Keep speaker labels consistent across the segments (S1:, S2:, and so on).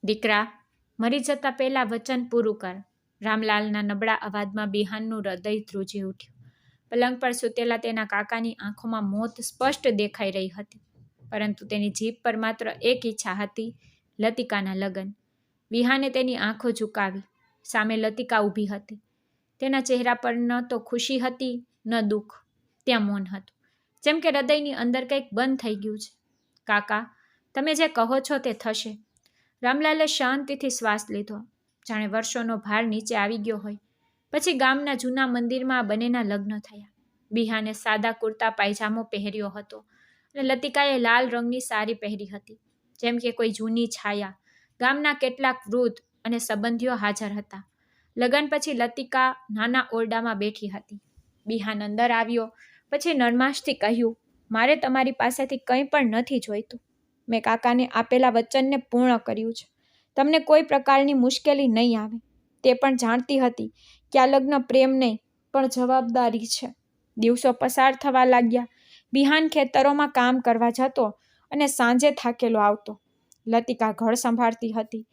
S1: દીકરા, મરી જતા પહેલાં વચન પૂરું કર. રામલાલના નબળા અવાજમાં બિહાનનું હૃદય ધ્રુજી ઉઠ્યું. પલંગ પર સૂતેલા તેના કાકાની આંખોમાં મોત સ્પષ્ટ દેખાઈ રહી હતી, પરંતુ તેની જીભ પર માત્ર એક ઈચ્છા હતી, લતિકાના લગ્ન. વિહાને તેની આંખો ઝુકાવી. સામે લતિકા ઊભી હતી. તેના ચહેરા પર ન તો ખુશી હતી, ન દુઃખ. ત્યાં મૌન હતું, જેમ કે હૃદયની અંદર કંઈક બંધ થઈ ગયું છે. કાકા, તમે જે કહો છો તે થશે. રામલાલે શાંતિથી શ્વાસ લીધો, જાણે વર્ષોનો ભાર નીચે આવી ગયો હોય. પછી ગામના જૂના મંદિરમાં આ બંનેના લગ્ન થયા. બિહાને સાદા કુર્તા પાયજામો પહેર્યો હતો અને લતિકાએ લાલ રંગની સાડી પહેરી હતી, જેમ કે કોઈ જૂની છાયા. ગામના કેટલાક વૃદ્ધ અને સંબંધીઓ હાજર હતા. લગ્ન પછી લતિકા નાના ઓરડામાં બેઠી હતી. બિહાન અંદર આવ્યો, પછી નરમાશથી કહ્યું, મારે તમારી પાસેથી કંઈ પણ નથી જોઈતું. મેં કાકાને આપેલા વચનને પૂર્ણ કર્યું છે. તમને કોઈ પ્રકારની મુશ્કેલી નહીં આવે. તે પણ જાણતી હતી કે આ લગ્ન પ્રેમ નહીં પણ જવાબદારી છે. દિવસો પસાર થવા લાગ્યા. બિહાન ખેતરોમાં કામ કરવા જતો અને સાંજે થાકેલો આવતો. લતિકા ઘર સંભાળતી હતી.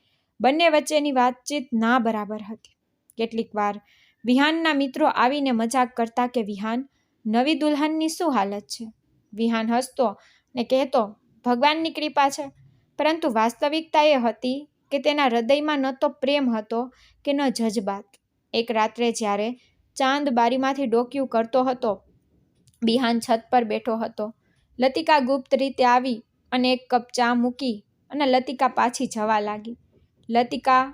S1: બંને વચ્ચેની વાતચીત ના બરાબર હતી. કેટલીક વાર વિહાનના મિત્રો આવીને મજાક કરતા કે વિહાન, નવી દુલ્હનની શું હાલત છે? વિહાન હસતો ને કહેતો, ભગવાનની કૃપા છે. પરંતુ વાસ્તવિકતા એ હતી કે તેના હૃદયમાં ન તો પ્રેમ હતો કે ન જજબાત. એક રાત્રે જ્યારે ચાંદ બારીમાંથી ડોકિયું કરતો હતો, બિહાન છત પર બેઠો હતો. લતિકા ગુપ્ત રીતે આવી અને એક કપ ચા મૂકી અને લતિકા પાછી જવા લાગી. લતિકા,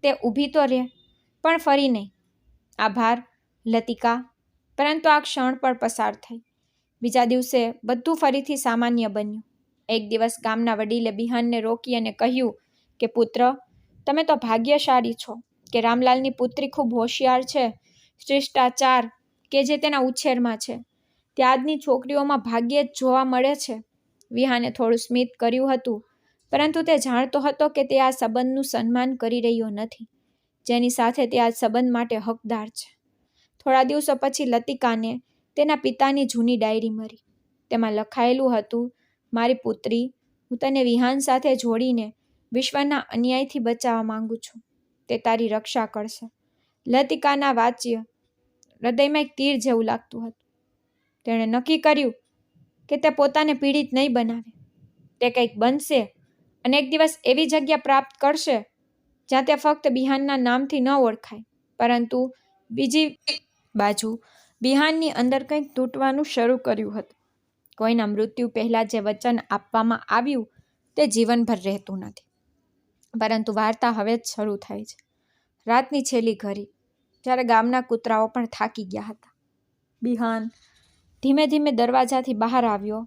S1: તે ઊભી તો રહે, પણ ફરી નહીં. આભાર, લતિકા. પરંતુ આ ક્ષણ પર પસાર થઈ. બીજા દિવસે બધું ફરીથી સામાન્ય બન્યું. એક દિવસ ગામના વડીલે બિહાનને રોકી અને કહ્યું કે પુત્ર, તમે તો ભાગ્યશાળી છો કે રામલાલની પુત્રી ખૂબ હોશિયાર છે. શિષ્ટાચાર કે જે તેના ઉછેરમાં છે તે આજની છોકરીઓમાં ભાગ્યે જ જોવા મળે છે. વિહાને થોડું સ્મિત કર્યું હતું, પરંતુ તે જાણતો હતો કે તે આ સંબંધનું સન્માન કરી રહ્યો નથી, જેની સાથે તે આ સંબંધ માટે હકદાર છે. થોડા દિવસો પછી લતિકાને તેના પિતાની જૂની ડાયરી મળી. તેમાં લખાયેલું હતું, મારી પુત્રી, હું તને વિહાન સાથે જોડીને વિશ્વના અન્યાયથી બચાવવા માંગુ છું. તે તારી રક્ષા કરશે. લતિકાના વાચ્ય હૃદયમાં એક તીર જેવું લાગતું હતું. તેણે નક્કી કર્યું કે તે પોતાને પીડિત નહીં બનાવે. તે કંઈક બનશે અને એક દિવસ એવી જગ્યા પ્રાપ્ત કરશે જ્યાં તે ફક્ત બિહાનના નામથી ન ઓળખાય, પરંતુ બીજી બાજુ બિહાનની અંદર કંઈક તૂટવાનું શરૂ કર્યું હતું. કોઈના મૃત્યુ પહેલાં જે વચન આપવામાં આવ્યું તે જીવનભર રહેતું નથી. પરંતુ વાર્તા હવે જ શરૂ થાય છે. રાતની છેલ્લી ઘડી, જ્યારે ગામના કૂતરાઓ પણ થાકી ગયા હતા. બિહાન ધીમે ધીમે દરવાજાથી બહાર આવ્યો.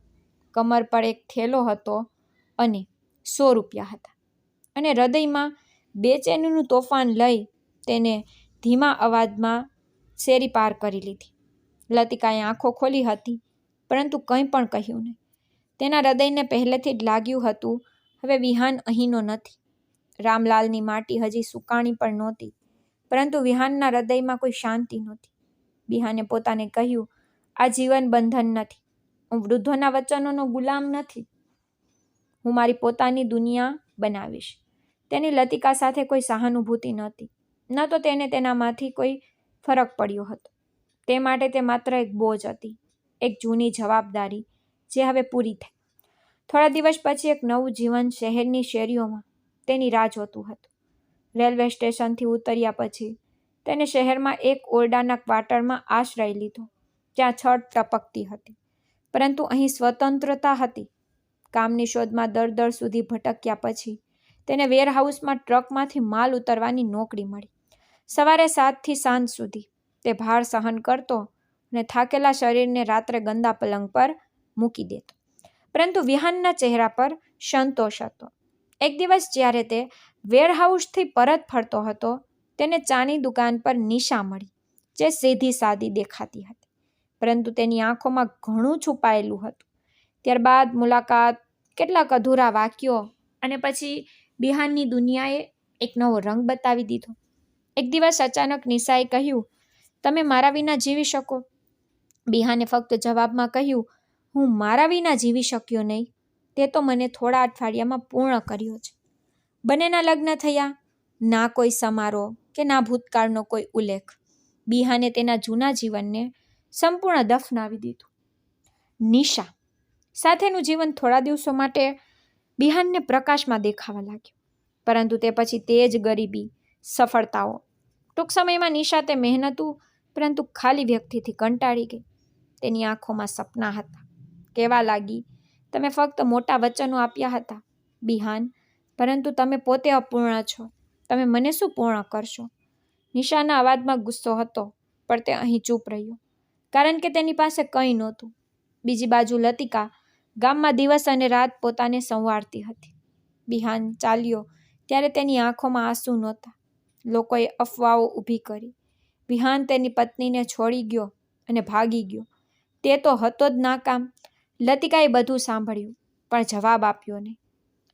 S1: કમર પર એક થેલો હતો અને 100 રૂપિયા હતા. અને હૃદયમાં બેચેનીનું તોફાન લઈ તેને ધીમા અવાજમાં શેરી પાર કરી લીધી. લતિકાએ આંખો ખોલી હતી, પરંતુ કંઈ પણ કહ્યું નહીં. તેના હૃદયને પહેલેથી જ લાગ્યું હતું, હવે વિહાન અહીંનો નથી. રામલાલની માટી હજી સુકાણી પણ નહોતી, પરંતુ વિહાનના હૃદયમાં કોઈ શાંતિ નહોતી. બિહાને પોતાને કહ્યું, આ જીવન બંધન નથી. હું વૃદ્ધોના વચનોનો ગુલામ નથી. હું મારી પોતાની દુનિયા બનાવીશ. તેની લતિકા સાથે કોઈ સહાનુભૂતિ નહોતી, ન તો તેને તેનામાંથી કોઈ ફરક પડ્યો હતો. તે માટે તે માત્ર એક બોજ હતી, એક જૂની જવાબદારી જે હવે પૂરી થઈ. થોડા દિવસ પછી એક નવું જીવન શહેરની શેરીઓમાં તેની રાહ જોતું હતું. રેલવે સ્ટેશનથી ઉતર્યા પછી તેને શહેરમાં એક ઓરડાના ક્વાર્ટરમાં આશ્રય લીધો, જ્યાં છત ટપકતી હતી, પરંતુ અહીં સ્વતંત્રતા હતી. કામની શોધમાં દર સુધી ભટક્યા પછી તેને વેરહાઉસમાં ટ્રકમાંથી માલ ઉતરવાની નોકરી મળી. સવારે 7 થી સાંજ સુધી તે ભાર સહન કરતો અને થાકેલા શરીરને રાત્રે ગંદા પલંગ પર મૂકી દેતો, પરંતુ વિહાનના ચહેરા પર સંતોષ હતો. એક દિવસ જ્યારે તે વેરહાઉસથી પરત ફરતો હતો, તેને ચાની દુકાન પર નિશા મળી, જે સીધી સાદી દેખાતી હતી, પરંતુ તેની આંખોમાં ઘણું છુપાયેલું હતું. ત્યારબાદ મુલાકાત, કેટલાક અધૂરા વાક્યો અને પછી બિહાનની દુનિયાએ એક નવો રંગ બતાવી દીધો. એક દિવસ અચાનક નિશાએ કહ્યું, તમે મારા વિના જીવી શકો? બિહાને ફક્ત જવાબમાં કહ્યું, હું મારા વિના જીવી શક્યો નહીં. તે તો મને થોડા અઠવાડિયામાં પૂર્ણ કર્યો છે. બંનેના લગ્ન થયા. ના કોઈ સમારોહ કે ના ભૂતકાળનો કોઈ ઉલ્લેખ. બિહાને તેના જૂના જીવનને સંપૂર્ણ દફનાવી દીધું. નિશા સાથેનું જીવન થોડા દિવસો માટે બિહાનને પ્રકાશમાં દેખાવા લાગ્યું, પરંતુ તે પછી તે જ ગરીબી, સફળતાઓ. ટૂંક સમયમાં નિશા તે મહેનતું પરંતુ ખાલી વ્યક્તિથી કંટાળી ગઈ. તેની આંખોમાં સપના હતા. કહેવા લાગી, તમે ફક્ત મોટા વચનો આપ્યા હતા બિહાન, પરંતુ તમે પોતે અપૂર્ણ છો. તમે મને શું પૂર્ણ કરશો? નિશાના અવાજમાં ગુસ્સો હતો, પણ તે અહીં ચૂપ રહ્યો, કારણ કે તેની પાસે કંઈ નહોતું. બીજી બાજુ લતિકા ગામમાં દિવસ અને રાત પોતાને સંવારતી હતી. બિહાન ચાલ્યો ત્યારે તેની આંખોમાં આંસુ નહોતા. લોકોએ અફવાઓ ઊભી કરી. બિહાન તેની પત્નીને છોડી ગયો અને ભાગી ગયો. તે તો હતો જ નાકામ. લતિકાએ બધું સાંભળ્યું, પણ જવાબ આપ્યો નહીં.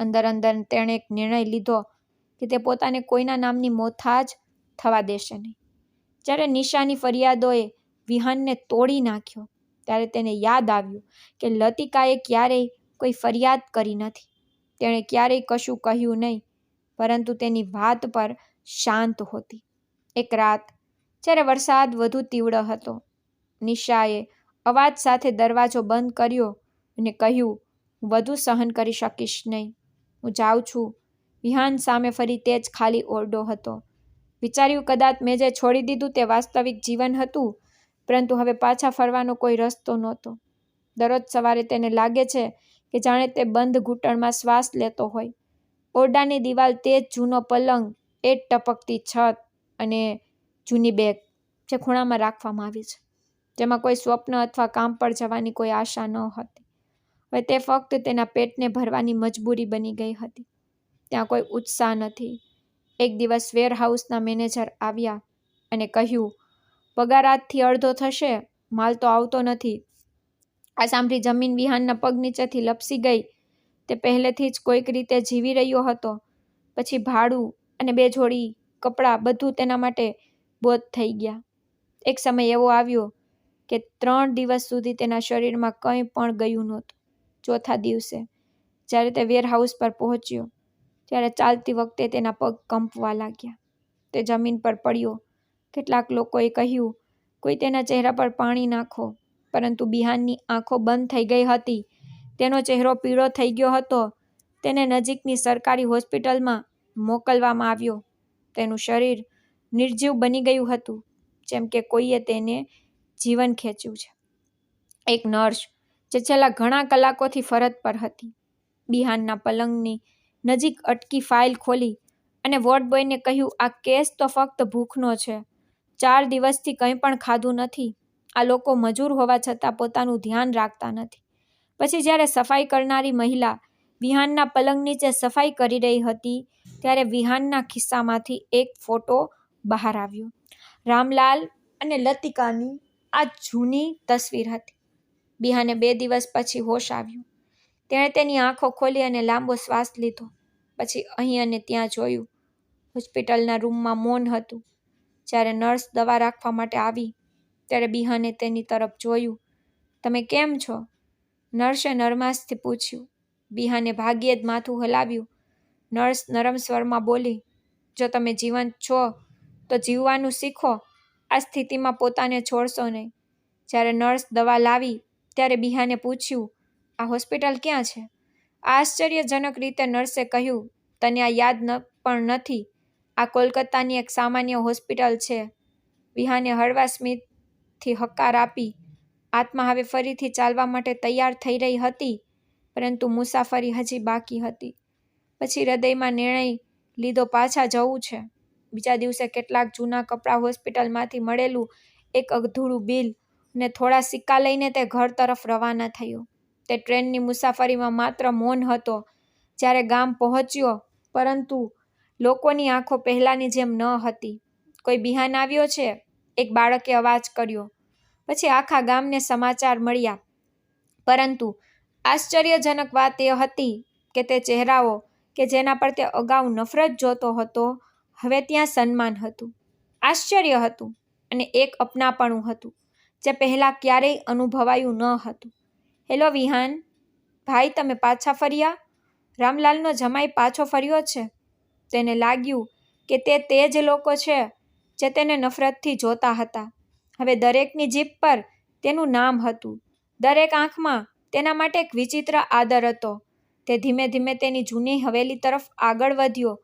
S1: અંદર અંદર તેણે એક નિર્ણય લીધો કે તે પોતાને કોઈના નામની મોથા જ થવા દેશે નહીં. જ્યારે નિશાની ફરિયાદોએ વિહાનને તોડી નાખ્યો, ત્યારે તેને યાદ આવ્યું કે લતિકાએ ક્યારેય કોઈ ફરિયાદ કરી નથી. તેણે ક્યારેય કશું કહ્યું નહીં, પરંતુ તેની વાત પર શાંત હોતી. એક રાત જ્યારે વરસાદ વધુ તીવ્ર હતો, નિશાએ અવાજ સાથે દરવાજો બંધ કર્યો અને કહ્યું, હું વધુ સહન કરી શકીશ નહીં. હું જાઉં છું. વિહાન સામે ફરી તે જ ખાલી ઓરડો હતો. વિચાર્યું કદાચ મેં જે છોડી દીધું તે વાસ્તવિક જીવન હતું, પરંતુ હવે પાછા ફરવાનો કોઈ રસ્તો નહોતો. દરરોજ સવારે તેને લાગે છે કે જાણે તે બંધ ઘૂંટણમાં શ્વાસ લેતો હોય. ઓરડાની દિવાલ, તે જ જૂનો પલંગ, એ જ ટપકતી છત અને જૂની બેગ જે ખૂણામાં રાખવામાં આવી છે, જેમાં કોઈ સ્વપ્ન અથવા કામ પર જવાની કોઈ આશા ન હતી. હવે તે ફક્ત તેના પેટને ભરવાની મજબૂરી બની ગઈ હતી. ત્યાં કોઈ ઉત્સાહ નથી. એક દિવસ વેરહાઉસના મેનેજર આવ્યા અને કહ્યું, પગાર આજથી અડધો થશે, માલ તો આવતો નથી. આ સાંભળી જમીન વિહાનના પગ નીચેથી લપસી ગઈ. તે પહેલેથી જ કોઈક રીતે જીવી રહ્યો હતો. પછી ભાડું અને 2 જોડી કપડાં બધું તેના માટે બોજ થઈ ગયા. એક સમય એવો આવ્યો કે 3 દિવસ સુધી તેના શરીરમાં કંઈ પણ ગયું નહોતું. ચોથા દિવસે જ્યારે તે વેરહાઉસ પર પહોંચ્યો, ત્યારે ચાલતી વખતે તેના પગ કંપવા લાગ્યા. તે જમીન પર પડ્યો. કેટલાક લોકોએ કહ્યું, કોઈ તેના ચહેરા પર પાણી નાખો, પરંતુ બિહાનની આંખો બંધ થઈ ગઈ હતી. તેનો ચહેરો પીળો થઈ ગયો હતો. તેને નજીકની સરકારી હોસ્પિટલમાં મોકલવામાં આવ્યો. તેનું શરીર નિર્જીવ બની ગયું હતું, જેમ કે કોઈએ તેને જીવન ખેંચ્યું છે. એક નર્સ જે છેલ્લા ઘણા કલાકોથી ફરજ પર હતી, બિહાનના પલંગની નજીક અટકી ફાઇલ ખોલી અને વોર્ડ બોયને કહ્યું, આ કેસ તો ફક્ત ભૂખનો છે. 4 દિવસથી કંઈ પણ ખાધું નથી. આ લોકો મજૂર હોવા છતાં પોતાનું ધ્યાન રાખતા નથી. પછી જ્યારે સફાઈ કરનારી મહિલા વિહાનના પલંગ નીચે સફાઈ કરી રહી હતી, ત્યારે વિહાનના ખિસ્સામાંથી એક ફોટો બહાર આવ્યો. રામલાલ અને લતિકાની આ જૂની તસવીર હતી. બિહાને 2 દિવસ પછી હોશ આવ્યું. તેણે તેની આંખો ખોલી અને લાંબો શ્વાસ લીધો. પછી અહીં અને ત્યાં જોયું. હોસ્પિટલના રૂમમાં મૌન હતું. જ્યારે નર્સ દવા રાખવા માટે આવી, ત્યારે બિહાને તેની તરફ જોયું. તમે કેમ છો? નર્સે નરમાશથી પૂછ્યું. બિહાને ભાગ્યે જ માથું હલાવ્યું. નર્સ નરમ સ્વરમાં બોલી, જો તમે જીવંત છો તો જીવવાનું શીખો. આ સ્થિતિમાં પોતાને છોડશો નહીં. જ્યારે નર્સ દવા લાવી, ત્યારે બિહાને પૂછ્યું, આ હોસ્પિટલ ક્યાં છે? આશ્ચર્યજનક રીતે નર્સે કહ્યું, તને આ યાદ પણ નથી. આ કોલકાતાની એક સામાન્ય હોસ્પિટલ છે. વિહાને હળવા સ્મિતથી હકાર આપી. આત્મા હવે ફરીથી ચાલવા માટે તૈયાર થઈ રહી હતી, પરંતુ મુસાફરી હજી બાકી હતી. પછી હૃદયમાં નિર્ણય લીધો, પાછા જવું છે. બીજા દિવસે કેટલાક જૂના કપડાં, હોસ્પિટલમાંથી મળેલું એક અધૂરું બિલ અને થોડા સિક્કા લઈને તે ઘર તરફ રવાના થયો. તે ટ્રેનની મુસાફરીમાં માત્ર મૌન હતો. જ્યારે ગામ પહોંચ્યો, પરંતુ લોકોની આંખો પહેલાની જેમ ન હતી. કોઈ બિહાન આવ્યો છે? એક બાળકે અવાજ કર્યો. પછી આખા ગામને સમાચાર મળ્યા. પરંતુ આશ્ચર્યજનક વાત એ હતી કે તે ચહેરાઓ કે જેના પર તે અગાઉ નફરત જોતો હતો, હવે ત્યાં સન્માન હતું, આશ્ચર્ય હતું અને એક અપનાપણું હતું જે પહેલાં ક્યારેય અનુભવાયું ન હતું. હેલો વિહાન ભાઈ, તમે પાછા ફર્યા? રામલાલનો જમાઈ પાછો ફર્યો છે. તેને લાગ્યું કે તે જ લોકો છે જે તેને નફરતથી જોતા હતા. હવે દરેકની જીભ પર તેનું નામ હતું, દરેક આંખમાં તેના માટે એક વિચિત્ર આદર હતો. તે ધીમે ધીમે તેની જૂની હવેલી તરફ આગળ વધ્યો.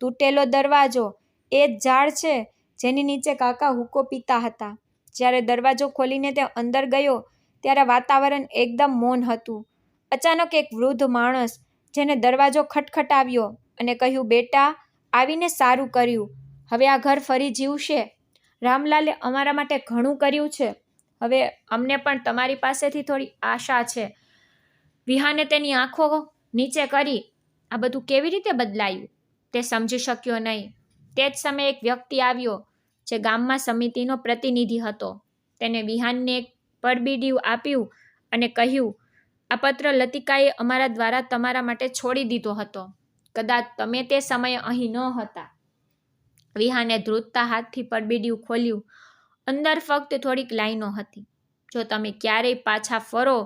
S1: તૂટેલો દરવાજો એ જ ઝાડ છે જેની નીચે કાકા હુક્કો પીતા હતા. જ્યારે દરવાજો ખોલીને તે અંદર ગયો ત્યારે વાતાવરણ એકદમ મૌન હતું. અચાનક એક વૃદ્ધ માણસ જેને દરવાજો ખટખટાવ્યો અને કહ્યું, બેટા, આવીને સારું કર્યું. હવે આ ઘર ફરી જીવશે. રામલાલે અમારા માટે ઘણું કર્યું છે. હવે અમને પણ તમારી પાસેથી થોડી આશા છે. વિહાને તેની આંખો નીચે કરી. આ બધું કેવી રીતે બદલાયું? તે સમજી શક્યો નહીં. તે જ સમયે એક વ્યક્તિ આવ્યો જે ગામમાં સમિતિનો પ્રતિનિધિ હતો. તેને વિહાનને એક પરબીડિયું આપ્યું અને કહ્યું, આ પત્ર લતિકાએ અમારા દ્વારા તમારા માટે છોડી દીધો હતો. કદાચ તમે તે સમયે અહીં ન હતા. વિહાને ધ્રુજતા હાથથી પરબીડિયું ખોલ્યું. અંદર ફક્ત થોડીક લાઈનો હતી. જો તમે ક્યારેય પાછા ફરો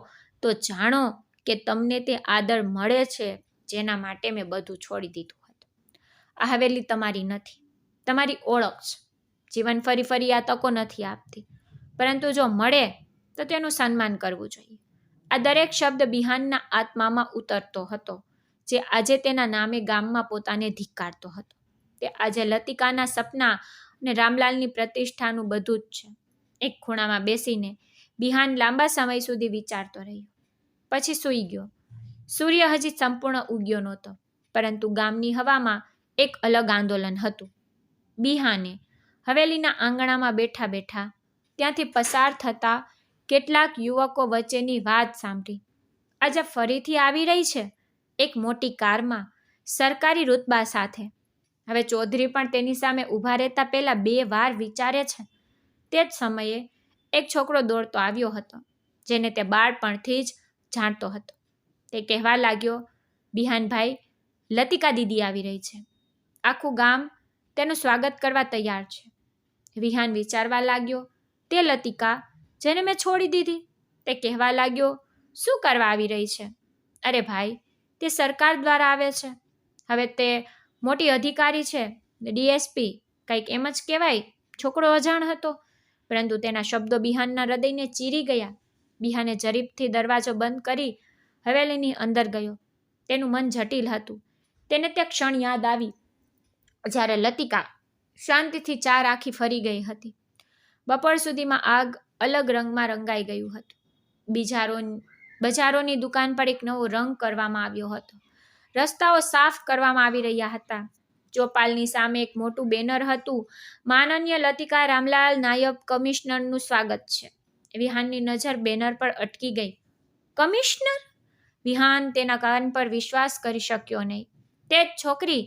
S1: તો જાણો કે તમને તે આદર મળે છે જેના માટે મેં બધું છોડી દીધું હતું. આ હવેલી તમારી નથી, તમારી ઓળખ છે. જીવન ફરી ફરી આ તકો નથી આપતી, પરંતુ જો મળે તો તેનું સન્માન કરવું જોઈએ. આ દરેક શબ્દ વિહાનના આત્મામાં ઉતરતો હતો, જે આજે તેના નામે ગામમાં પોતાને ધિક્કારતો હતો. તે આજે લતિકાના સપના અને રામલાલની પ્રતિષ્ઠાનું બધું જ છે. એક ખૂણામાં બેસીને વિહાન લાંબા સમય સુધી વિચારતો રહ્યો. પછી સૂઈ ગયો. સૂર્ય હજી સંપૂર્ણ ઉગ્યો નહોતો, પરંતુ ગામની હવામાં એક અલગ આંદોલન હતું. વિહાને હવેલીના આંગણામાં બેઠા બેઠા ત્યાંથી પસાર થતા કેટલાક યુવકો વચ્ચેની વાત સાંભળી. આજે ફરીથી આવી રહી છે, એક મોટી કારમાં, સરકારી રૂતબા સાથે. હવે ચૌધરી પણ તેની સામે ઊભા રહેતા પહેલા 2 વાર વિચારે છે. તે જ સમયે એક છોકરો દોડતો આવ્યો હતો, જેને તે બાળપણથી જ જાણતો હતો. તે કહેવા લાગ્યો, વિહાનભાઈ, લતિકા દીદી આવી રહી છે. આખું ગામ તેનું સ્વાગત કરવા તૈયાર છે. વિહાન વિચારવા લાગ્યો, તે લતિકા જેને મેં છોડી દીધી. તે કહેવા લાગ્યો, શું કરવા આવી રહી છે? અરે ભાઈ, તે સરકાર દ્વારા આવે છે. હવે તે મોટી અધિકારી છે, ડીએસપી, કંઈક એમ જ કહેવાય. છોકરો અજાણ હતો, પરંતુ તેના શબ્દો વિહાનના હૃદયને ચીરી ગયા. વિહાને જરીબથી દરવાજો બંધ કરી હવેલીની અંદર ગયો. તેનું મન જટિલ હતું. તેને તે ક્ષણ યાદ આવી જ્યારે લતિકા શાંતિથી ચા રાખી ફરી ગઈ હતી. બપોર સુધીમાં આગ અલગ રંગમાં રંગાઈ ગયું હતું. બજારોની દુકાન પર એક નવો રંગ કરવામાં આવ્યો હતો. રસ્તાઓ સાફ કરવામાં આવી રહ્યા હતા. ચોપાલની સામે એક મોટું બેનર હતું, માનનીય લતિકા રામલાલ નાયબ કમિશનરનું સ્વાગત છે. વિહાનની નજર બેનર પર અટકી ગઈ. કમિશનર? વિહાન તેના કાન પર વિશ્વાસ કરી શક્યો નહીં. તે જ છોકરી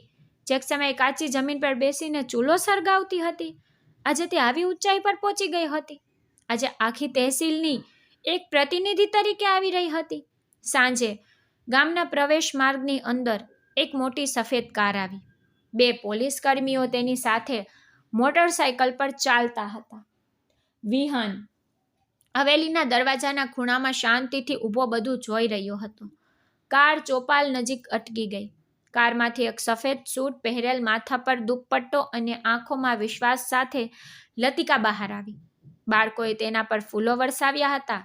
S1: જે એક સમયે કાચી જમીન પર બેસીને ચૂલો સળગાવતી હતી, આજે તે આવી ઊંચાઈ પર પહોંચી ગઈ હતી. આજે આખી તહેસીલની એક પ્રતિનિધિ તરીકે આવી રહી હતી. સાંજે ગામના પ્રવેશ માર્ગની અંદર એક મોટી સફેદ કાર આવી. 2 પોલીસ કર્મીઓ તેની સાથે મોટરસાયકલ પર ચાલતા હતા. વિહાન હવેલીના દરવાજાના ખૂણામાં શાંતિથી ઊભો બધું જોઈ રહ્યો હતો. કાર ચોપાલ નજીક અટકી ગઈ. કારમાંથી એક સફેદ સૂટ પહેરેલ, માથા પર દુપટ્ટો અને આંખોમાં વિશ્વાસ સાથે લતિકા બહાર આવી. બાળકોએ તેના પર ફૂલો વરસાવ્યા હતા.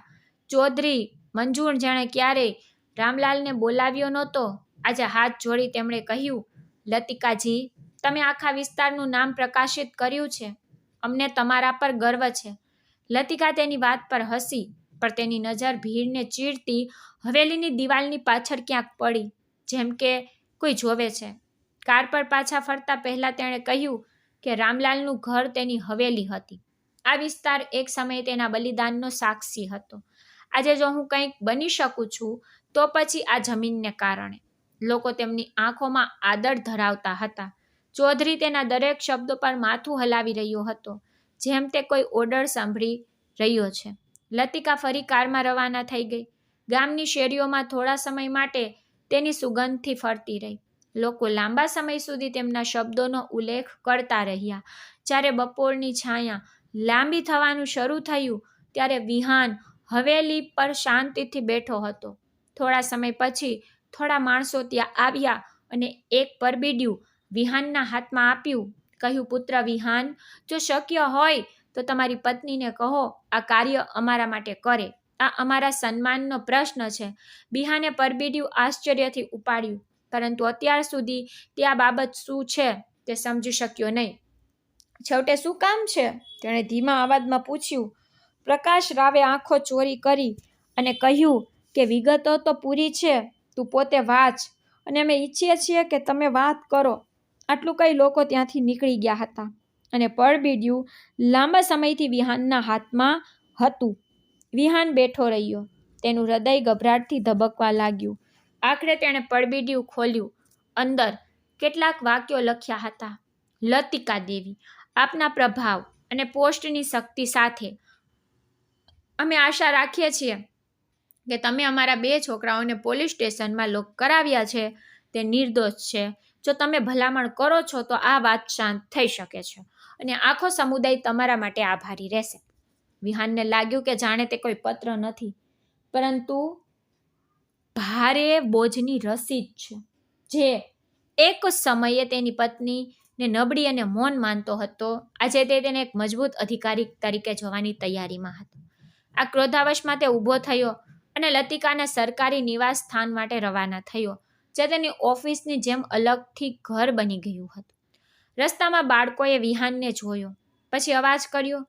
S1: ચૌધરી મંજૂર જાણે ક્યારેય રામલાલને બોલાવ્યો નહોતો, આજે હાથ જોડી તેમણે કહ્યું, લતિકાજી, તમે આખા વિસ્તારનું નામ પ્રકાશિત કર્યું છે. અમને તમારા પર ગર્વ છે. લતિકા તેની વાત પર હસી, પણ તેની નજર ભીડને ચીરતી હવેલીની દિવાલની પાછળ ક્યાંક પડી, જેમ કે કોઈ જોવે છે. કાર પર પાછા ફરતા પહેલા તેણે કહ્યું કે રામલાલનું ઘર તેની હવેલી હતી. આ વિસ્તાર એક સમયે તેના બલિદાનનો સાક્ષી હતો. આજે જો હું કંઈક બની શકું છું તો પછી આ જમીનને કારણે. લોકો તેમની આંખોમાં આદર ધરાવતા હતા. ચૌધરી તેના દરેક શબ્દો પર માથું હલાવી રહ્યો હતો, જેમ તે કોઈ ઓર્ડર સાંભળી રહ્યો છે. લતિકા ફરી કારમાં રવાના થઈ ગઈ. ગામની શેરીઓમાં થોડા સમય માટે તેની સુગંધથી ફરતી રહી. લોકો લાંબા સમય સુધી તેમના શબ્દોનો ઉલ્લેખ કરતા રહ્યા. જ્યારે બપોરની છાયા લાંબી થવાનું શરૂ થયું ત્યારે વિહાન હવેલી પર શાંતિથી બેઠો હતો. થોડા સમય પછી થોડા માણસો ત્યાં આવ્યા અને એક પરબીડિયું વિહાનના હાથમાં આપ્યું. કહ્યું, પુત્ર વિહાન, જો શક્ય હોય તો તમારી પત્નીને કહો આ કાર્ય અમારા માટે કરે. આ અમારા સન્માનનો પ્રશ્ન છે. વિહાને પરબીડિયું આશ્ચર્યથી ઉપાડ્યું, પરંતુ અત્યાર સુધી તે આ બાબત શું છે તે સમજી શક્યો નહીં. છેવટે શું કામ છે? તેણે ધીમા અવાજમાં પૂછ્યું. પ્રકાશ રાવે આંખો ચોરી કરી અને કહ્યું કે વિગતો તો પૂરી છે, તું પોતે વાંચ અને અમે ઈચ્છીએ છીએ કે તમે વાત કરો. આટલું કહી લોકો ત્યાંથી નીકળી ગયા હતા અને પરબીડિયું લાંબા સમયથી વિહાનના હાથમાં હતું. વિહાન બેઠો રહ્યો. તેનું હૃદય ગભરાટથી ધબકવા લાગ્યું. આખરે તેણે પરબીડિયું ખોલ્યું. અંદર કેટલાક વાક્યો લખ્યા હતા. લતિકા દેવી, આપના પ્રભાવ અને પોસ્ટની શક્તિ સાથે અમે આશા રાખીએ છીએ કે તમે અમારા 2 છોકરાઓને પોલીસ સ્ટેશનમાં લોક કરાવ્યા છે તે નિર્દોષ છે. જો તમે ભલામણ કરો છો તો આ વાત શાંત થઈ શકે છે અને આખો સમુદાય તમારા માટે આભારી રહેશે. વિહાનને લાગ્યું કે જાણે તે કોઈ પત્ર નથી, પરંતુ ભારે બોજની રસીદ છે, જે એક સમયે તેની પત્નીને નબળી અને મૌન માનતો હતો. આજે તે તેને એક મજબૂત અધિકારી તરીકે જોવાની તૈયારીમાં હતો. આ ક્રોધાવશમાં તે ઊભો થયો અને લતિકાના સરકારી નિવાસ સ્થાન માટે રવાના થયો, જે તેની ઓફિસની જેમ અલગથી ઘર બની ગયું હતું. રસ્તામાં બાળકોએ વિહાનને જોયો. પછી અવાજ કર્યો,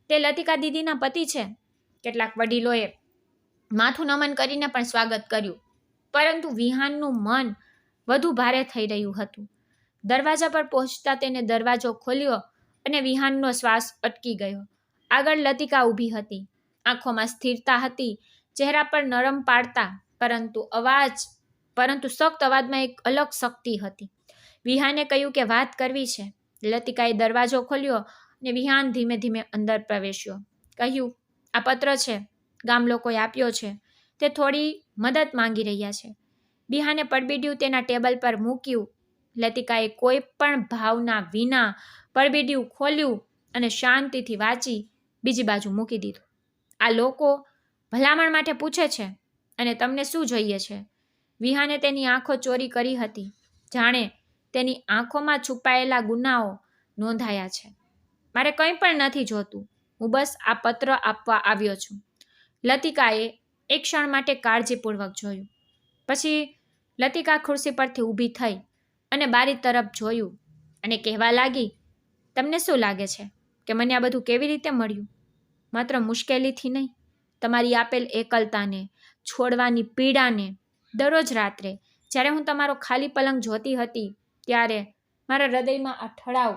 S1: તે લતિકા દીદીના પતિ છે. કેટલાક વડીલોએ માથું નમન કરીને પણ સ્વાગત કર્યું, પરંતુ વિહાનનું મન વધુ ભારે થઈ રહ્યું હતું. દરવાજા પર પહોંચતા તેને દરવાજો ખોલ્યો અને વિહાનનો શ્વાસ અટકી ગયો. આગળ લતિકા ઊભી હતી. આંખોમાં સ્થિરતા હતી, ચહેરા પર નરમ પાડતા પરંતુ સખ્ત અવાજમાં એક અલગ શક્તિ હતી. વિહાને કહ્યું કે વાત કરવી છે. લતિકાએ દરવાજો ખોલ્યો અને વિહાન ધીમે ધીમે અંદર પ્રવેશ્યો. કહ્યું, આ પત્ર છે, ગામ લોકોએ આપ્યો છે. તે થોડી મદદ માંગી રહ્યા છે. વિહાને પરબીડિયું તેના ટેબલ પર મૂક્યું. લતિકાએ કોઈ પણ ભાવના વિના પરબીડિયું ખોલ્યું અને શાંતિથી વાંચી બીજી બાજુ મૂકી દીધું. આ લોકો ભલામણ માટે પૂછે છે અને તમને શું જોઈએ છે? વિહાને તેની આંખો ચોરી કરી હતી, જાણે તેની આંખોમાં છુપાયેલા ગુનાઓ નોંધાયા છે. મારે કંઈ પણ નથી જોતું, હું બસ આ પત્ર આપવા આવ્યો છું. લતિકાએ એક ક્ષણ માટે કાળજીપૂર્વક જોયું. પછી લતિકા ખુરશી પરથી ઊભી થઈ અને બારી તરફ જોયું અને કહેવા લાગી, તમને શું લાગે છે કે મને આ બધું કેવી રીતે મળ્યું? માત્ર મુશ્કેલીથી નહીં, તમારી આપેલ એકલતાને, છોડવાની પીડાને. દરરોજ રાત્રે જ્યારે હું તમારો ખાલી પલંગ જોતી હતી ત્યારે મારા હૃદયમાં આ ઠરાવ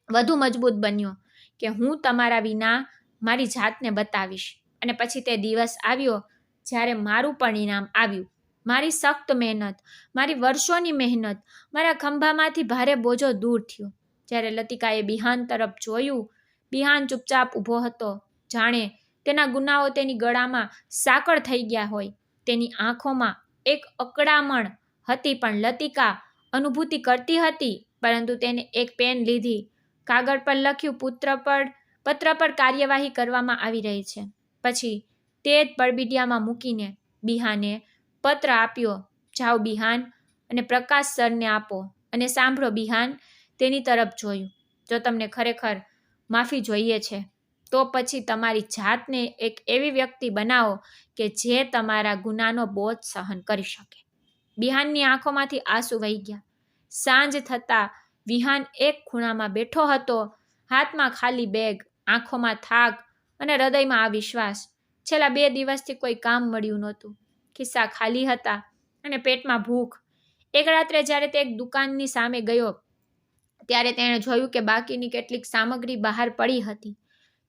S1: વધુ મજબૂત બન્યો કે હું તમારા વિના મારી જાતને બતાવીશ. અને પછી તે દિવસ આવ્યો જ્યારે મારું પરિણામ આવ્યું. મારી સખ્ત મહેનત, મારી વર્ષોની મહેનત, મારા ખંભામાંથી ભારે બોજો દૂર થયો. જ્યારે લતિકાએ વિહાન તરફ જોયું, વિહાન ચૂપચાપ ઊભો હતો, જાણે તેના ગુનાઓ તેની ગળામાં સાંકળ થઈ ગયા હોય. તેની આંખોમાં એક અકળામણ હતી, પણ લતિકા અનુભૂતિ કરતી હતી. પરંતુ તેને એક પેન લીધી, કાગળ પર લખ્યું, પત્ર પર કાર્યવાહી કરવામાં આવી રહી છે. પછી તે જ પરબીડિયામાં મૂકીને વિહાને પત્ર આપ્યો. જાઓ વિહાન, અને પ્રકાશ સરને આપો. અને સાંભળો વિહાન, તેની તરફ જોયું, જો તમને ખરેખર માફી જોઈએ છે તો પછી તમારી જાતને એક એવી વ્યક્તિ બનાવો કે જે તમારા ગુનાનો બોજ સહન કરી શકે. વિહાનની આંખોમાંથી આંસુ વહી ગયા. સાંજ થતાં વિહાન એક ખૂણામાં બેઠો હતો, હાથમાં ખાલી બેગ, આંખોમાં થાક અને હૃદયમાં આ વિશ્વાસ. છેલ્લા 2 દિવસથી કોઈ કામ મળ્યું નહોતું. ખિસ્સા ખાલી હતા અને પેટમાં ભૂખ. એક રાત્રે જ્યારે તે એક દુકાનની સામે ગયો ત્યારે તેણે જોયું કે બાકીની કેટલીક સામગ્રી બહાર પડી હતી.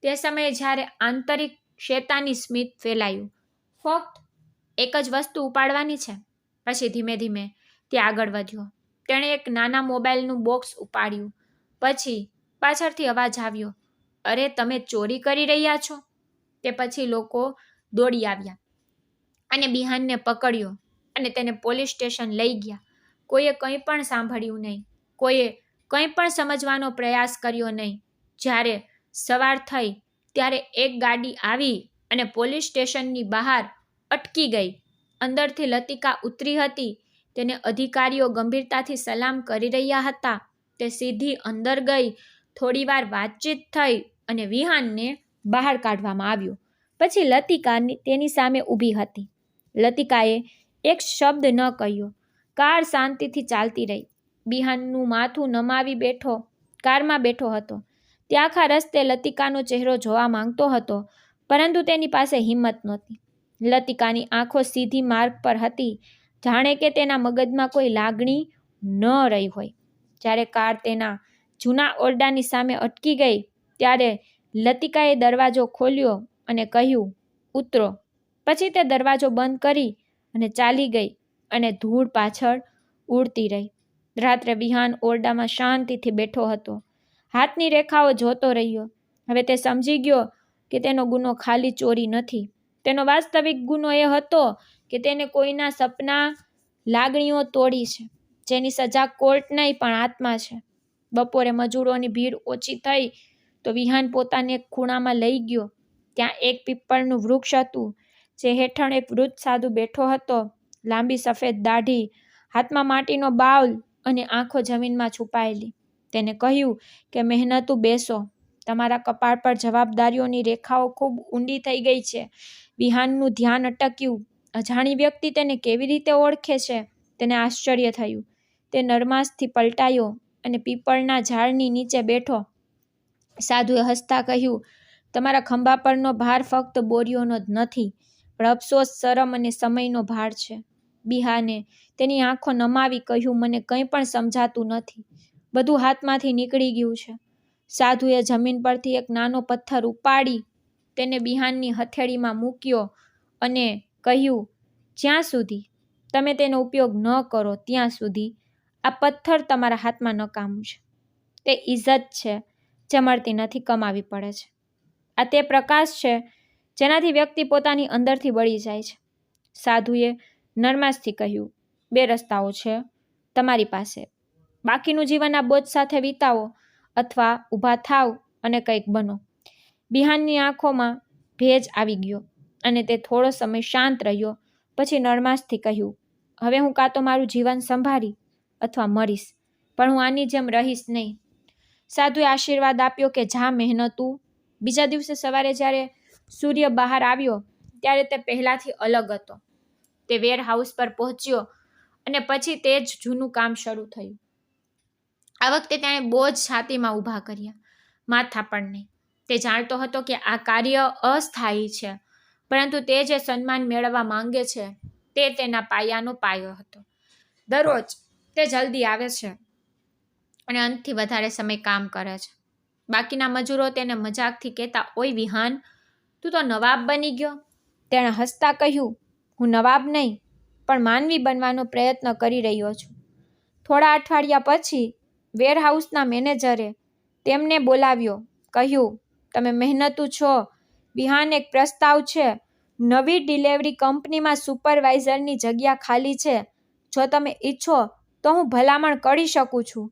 S1: તે સમયે જ્યારે આંતરિક શેતાની સ્મિત ફેલાયું. ફક્ત એક જ વસ્તુ ઉપાડવાની છે. પછી ધીમે ધીમે તે આગળ વધ્યો. તેણે એક નાના મોબાઈલનું બોક્સ ઉપાડ્યું. પછી પાછળથી અવાજ આવ્યો, અરે તમે ચોરી કરી રહ્યા છો? તે પછી લોકો દોડી આવ્યા અને વિહાનને પકડ્યો અને તેને પોલીસ સ્ટેશન લઈ ગયા. કોઈએ કંઈ પણ સાંભળ્યું નહીં, કોઈએ કંઈ પણ સમજવાનો પ્રયાસ કર્યો નહીં. જ્યારે સવાર થઈ ત્યારે એક ગાડી આવી અને પોલીસ સ્ટેશનની બહાર અટકી ગઈ. અંદરથી લતિકા ઉતરી હતી. તેને અધિકારીઓ ગંભીરતાથી સલામ કરી રહ્યા હતા. તે સીધી અંદર ગઈ. થોડીવાર વાતચીત થઈ અને વિહાનને બહાર કાઢવામાં આવ્યો. પછી લતિકા તેની સામે ઊભી હતી. લતિકાએ એક શબ્દ ન કહ્યો. કાર શાંતિથી ચાલતી રહી. વિહાનનું માથું નમાવી કારમાં બેઠો હતો. તે આખા રસ્તે લતિકાનો ચહેરો જોવા માંગતો હતો, પરંતુ તેની પાસે હિંમત નહોતી. લતિકાની આંખો સીધી માર્ગ પર હતી, જાણે કે તેના મગજમાં કોઈ લાગણી ન રહી હોય. જ્યારે કાર તેના જૂના ઓરડાની સામે અટકી ગઈ ત્યારે લતિકાએ દરવાજો ખોલ્યો અને કહ્યું, ઉતરો. પછી તે દરવાજો બંધ કરી અને ચાલી ગઈ અને ધૂળ પાછળ ઉડતી રહી. રાત્રે વિહાન ઓરડામાં શાંતિથી બેઠો હતો. હાથની રેખાઓ જોતો રહ્યો. હવે તે સમજી ગયો કે તેનો ગુનો ખાલી ચોરી નથી. તેનો વાસ્તવિક ગુનો એ હતો કે તેને કોઈના સપના, લાગણીઓ તોડી છે, જેની સજા કોર્ટ નહીં પણ આત્મા છે. બપોરે મજૂરોની ભીડ ઓછી થઈ તો વિહાન પોતાને એક ખૂણામાં લઈ ગયો. ત્યાં એક પીપળનું વૃક્ષ હતું, જે હેઠળ એક વૃદ્ધ સાધુ બેઠો હતો. લાંબી સફેદ દાઢી, હાથમાં માટીનો બાઉલ અને આંખો જમીનમાં છુપાયેલી. તેને કહ્યું કે મહેનતુ બેસો. તમારા કપાળ પર જવાબદારીઓની રેખાઓ ખૂબ ઊંડી થઈ ગઈ છે. વિહાનનું ધ્યાન અટક્યું. અજાણી વ્યક્તિ તેને કેવી રીતે ઓળખે છે? તેને આશ્ચર્ય થયું. તે નરમાશથી પલટાયો અને પીપળના ઝાડની નીચે બેઠો. સાધુએ હસતા કહ્યું, તમારા ખંભા પરનો ભાર ફક્ત બોરીઓનો જ નથી, પણ અફસોસ, શરમ અને સમયનો ભાર છે. વિહાને તેની આંખો નમાવી કહ્યું, મને કંઈ પણ સમજાતું નથી. બધું હાથમાંથી નીકળી ગયું છે. સાધુએ જમીન પરથી એક નાનો પથ્થર ઉપાડી તેને વિહાનની હથેળીમાં મૂક્યો અને કહ્યું, જ્યાં સુધી તમે તેનો ઉપયોગ ન કરો ત્યાં સુધી આ પથ્થર તમારા હાથમાં નકામું છે. તે ઇજ્જત છે જે મળતી નથી, કમાવી પડે છે. આ તે પ્રકાશ છે જેનાથી વ્યક્તિ પોતાની અંદરથી બળી જાય છે. સાધુએ નરમાશથી કહ્યું, બે રસ્તાઓ છે તમારી પાસે. બાકીનું જીવન આ બોજ સાથે વિતાવો અથવા ઊભા થાવ અને કંઈક બનો. વિહાનની આંખોમાં ભેજ આવી ગયો અને તે થોડો સમય શાંત રહ્યો. પછી નરમાશથી કહ્યું, હવે હું કાં તો મારું જીવન સંભાળી અથવા મરીશ, પણ હું આની જેમ રહીશ નહીં. સાધુએ આશીર્વાદ આપ્યો કે જા મહેનતુ. બીજા દિવસે સવારે જ્યારે સૂર્ય બહાર આવ્યો ત્યારે તે પહેલાંથી અલગ હતો. તે વેરહાઉસ પર પહોંચ્યો અને પછી તે જ જૂનું કામ શરૂ થયું. આ વખતે તેણે બોજ છાતીમાં ઊભા કર્યા, માથા પર નહીં. તે જાણતો હતો કે આ કાર્ય અસ્થાયી છે, પરંતુ તે જે સન્માન મેળવવા માંગે છે તે તેના પાયાનો પાયો હતો. દરરોજ તે જલ્દી આવે છે અને અંતથી વધારે સમય કામ કરે છે. બાકીના મજૂરો તેને મજાકથી કહેતા, ઓય વિહાન, તું તો નવાબ બની ગયો. તેણે હસતા કહ્યું, હું નવાબ નહીં પણ માનવી બનવાનો પ્રયત્ન કરી રહ્યો છું. થોડા અઠવાડિયા પછી વેરહાઉસના મેનેજરે તેમને બોલાવ્યો. કહ્યું, તમે મહેનતુ છો. વિહાન, એક પ્રસ્તાવ છે. નવી ડિલિવરી કંપનીમાં સુપરવાઇઝરની જગ્યા ખાલી છે. જો તમે ઈચ્છો તો હું ભલામણ કરી શકું છું.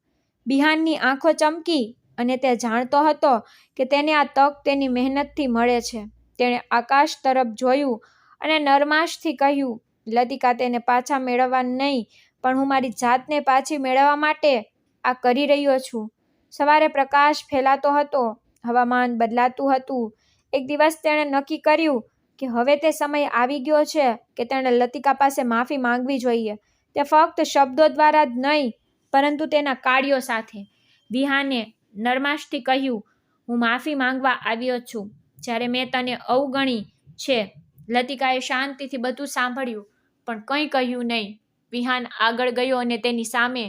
S1: વિહાનની આંખો ચમકી અને તે જાણતો હતો કે તેને આ તક તેની મહેનતથી મળે છે. તેણે આકાશ તરફ જોયું અને નરમાશથી કહ્યું, લતિકા, તેને પાછા મેળવવા નહીં, પણ હું મારી જાતને પાછી મેળવવા માટે આ કરી રહ્યો છું. સવારે પ્રકાશ ફેલાતો હતો, હવામાન બદલાતું હતું. એક દિવસ તેણે નક્કી કર્યું કે હવે તે સમય આવી ગયો છે કે તેણે લતિકા પાસે માફી માંગવી જોઈએ. તે ફક્ત શબ્દો દ્વારા જ નહીં, પરંતુ તેના કાર્યો સાથે. વિહાને નરમાશથી કહ્યું, હું માફી માંગવા આવ્યો છું જ્યારે મેં તને અવગણી છે. લતિકાએ શાંતિથી બધું સાંભળ્યું પણ કંઈ કહ્યું નહીં. વિહાન આગળ ગયો અને તેની સામે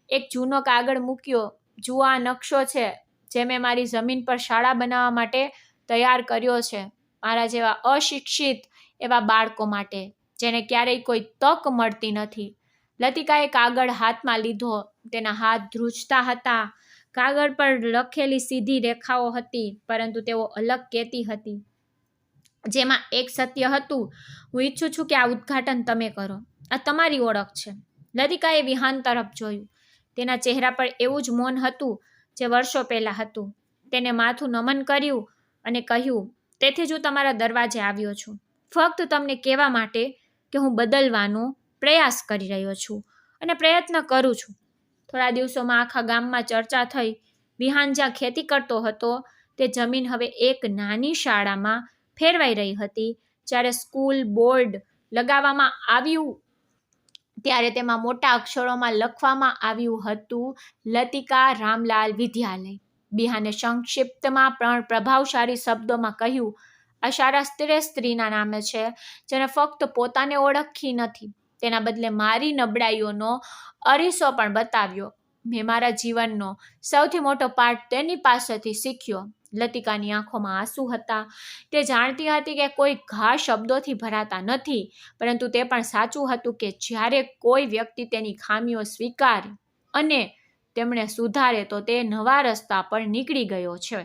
S1: એક જૂનો કાગળ મૂક્યો. જુઓ, આ નકશો છે જે મેં મારી જમીન પર શાળા બનાવવા માટે તૈયાર કર્યો છે, મારા જેવા અશિક્ષિત એવા બાળકો માટે જેને ક્યારેય કોઈ તક મળતી નથી. લતિકાએ કાગળ હાથમાં લીધો. તેના હાથ ધ્રુજતા હતા. કાગળ પર લખેલી સીધી રેખાઓ હતી, પરંતુ તેઓ અલગ કહેતી હતી. જેમાં એક સત્ય હતું, હું ઈચ્છું છું કે આ ઉદ્ઘાટન તમે કરો. આ તમારી ઓળખ છે. લતિકાએ વિહાન તરફ જોયું. તેના ચહેરા પર એવું જ મૌન હતું જે વર્ષો પહેલા હતું. તેને માથું નમન કર્યું અને કહ્યું, તેથી જ હું તમારા દરવાજે આવ્યો છું, ફક્ત તમને કહેવા માટે કે હું બદલવાનો પ્રયાસ કરી રહ્યો છું અને પ્રયત્ન કરું છું. થોડા દિવસોમાં આખા ગામમાં ચર્ચા થઈ. વિહાન જ્યાં ખેતી કરતો હતો તે જમીન હવે એક નાની શાળામાં ફેરવાઈ રહી હતી. જ્યારે સ્કૂલ બોર્ડ લગાવવામાં આવ્યું ત્યારે તેમાં મોટા અક્ષરોમાં લખવામાં આવ્યું હતું લતિકા રામલાલ વિદ્યાલય. વિહાને સંક્ષિપ્તમાં પણ પ્રભાવશાળી શબ્દોમાં કહ્યું, આ શાળા સ્ત્રીના નામે છે જેને ફક્ત પોતાને ઓળખી નથી, તેના બદલે મારી નબળાઈઓનો અરીસો પણ બતાવ્યો. મેં મારા જીવનનો સૌથી મોટો પાઠ તેની પાસેથી શીખ્યો. લતિકાની આંખોમાં આંસુ હતા. તે જાણતી હતી કે કોઈ ઘા શબ્દોથી ભરાતા નથી, પરંતુ તે પણ સાચું હતું કે જ્યારે કોઈ વ્યક્તિ તેની ખામીઓ સ્વીકારે અને તેમણે સુધારે તો તે નવા રસ્તા પર નીકળી ગયો છે.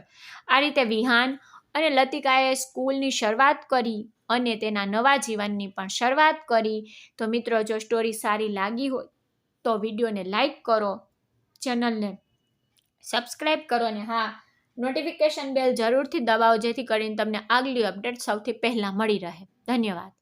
S1: આ રીતે વિહાન અને લતિકાએ સ્કૂલની શરૂઆત કરી અને તેના નવા જીવનની પણ શરૂઆત કરી. તો મિત્રો, જો સ્ટોરી સારી લાગી હોય તો વિડીયોને લાઈક કરો, ચેનલને સબસ્ક્રાઈબ કરો અને હા, નોટિફિકેશન બેલ જરૂરથી દબાવો જેથી કરીને તમને આગલી અપડેટ સૌથી પહેલાં મળી રહે. ધન્યવાદ.